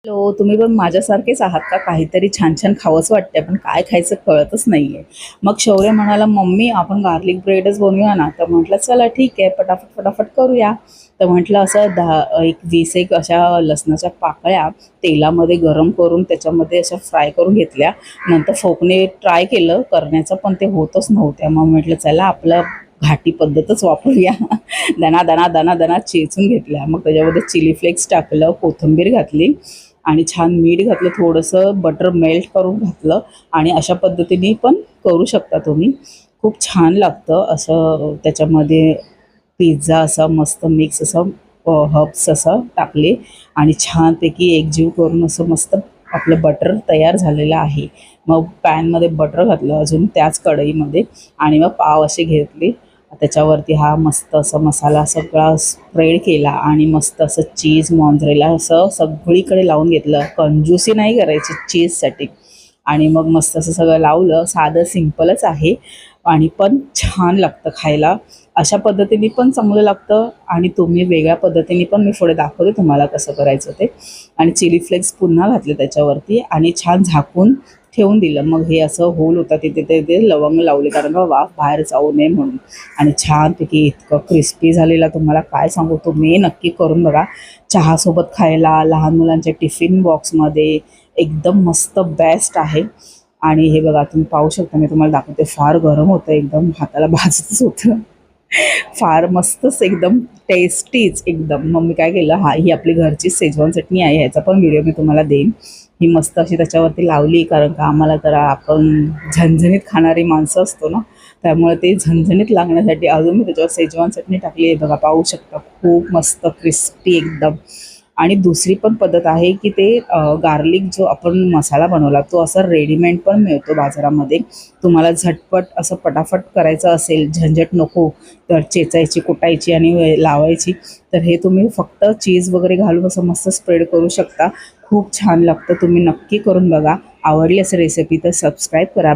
Hello, तुम्ही पण माझ्यासारखेच आहात का? काहीतरी छान छान खावंसं वाटतंय पण काय खायचं कळतच नाहीये. मग शौर्य म्हणाला, मम्मी आपण गार्लिक ब्रेडच बनवूया ना. तर म्हटलं चला ठीक आहे, पटापट पटापट करूया. तर म्हटलं असं 20 एक अशा लसणाच्या पाकळ्या तेलामध्ये गरम करून त्याच्यामध्ये अशा फ्राय करून घेतल्या. नंतर फोकने ट्राय केलं करण्याचं पण ते होतच नव्हत्या. मग म्हटलं चला आपलं घाटी पद्धतच वापरूया. दणा दणा दणा दणा चेचून घेतल्या. मग त्याच्यामध्ये चिली फ्लेक्स टाकलं, कोथिंबीर घातली आणि छान मीठ घातलं, थोडंसं बटर मेल्ट करून घातलं आणि अशा पद्धतीने पण करू शकता तुम्ही. खूप छान लागतं असं त्याच्यामध्ये पिझ्झा असा मस्त मिक्स असं हर्ब्स असं टाकले आणि छानपैकी एकजीव करून असं मस्त आपलं बटर तयार झालेलं आहे. मग पॅनमध्ये बटर घातलं अजून त्याच कढईमध्ये आणि मग पाव असे घेतले. त्याच्यावरती हा मस्त असा मसाला सगळा स्प्रेड केला आणि मस्त असं चीज मॉन्झरेला असं सगळीकडे लावून घेतलं. कंजूसी नाही करायची चीजसाठी. आणि मग मस्त असं सगळं लावलं. साधं सिंपलच आहे आणि पण छान लागतं खायला. अशा पद्धतीने पण चांगलं लागतं आणि तुम्ही वेगळ्या पद्धतीने पण मी पुढे दाखवते तुम्हाला कसं करायचं ते. आणि चिली फ्लेक्स पुन्हा घातले त्याच्यावरती आणि छान झाकून ठेवून दिलं. मग हे असं होल होता तिथे ते लवंग लावले कारण का वाफ बाहेर जाऊ नये म्हणून. आणि छानपैकी इतकं क्रिस्पी झालेला तुम्हाला काय सांगू. तुम्ही नक्की करून बघा. चहासोबत खायला, लहान मुलांच्या टिफिन बॉक्समध्ये एकदम मस्त बेस्ट आहे. आणि हे बघा तुम्ही पाहू शकता, मी तुम्हाला दाखवते. फार गरम होतं, एकदम हाताला भाजतच होतं. फार मस्तच एकदम टेस्टीच एकदम. मग मी काय केलं, ही आपली घरची शेजवान चटणी आहे, ह्याचा पण व्हिडिओ मी तुम्हाला देईन. ही मस्त अशी त्याच्यावरती लावली कारण का आम्हाला तर आपण झणझणीत खाणारी माणसं असतो ना, त्यामुळे ते झणझणीत लागण्यासाठी अजून मी त्याच्यावर शेजवान चटणी टाकली आहे. बघा पाहू शकता, खूप मस्त क्रिस्पी एकदम. आणि दुसरी पण पद्धत आहे की ते गार्लिक जो आपण मसाला बनवला तो असा रेडीमेड पण मिळतो बाजारामध्ये. तुम्हाला झटपट असं पटापट करायचं असेल, झंझट नको तर चेचायची, कुटायची आणि लावायची, तर हे तुम्ही फक्त चीज वगैरे घालून असं मस्त स्प्रेड करू शकता. खूप छान लागतं. तुम्ही नक्की करून बघा. आवडली असेल रेसिपी तर सबस्क्राईब करा.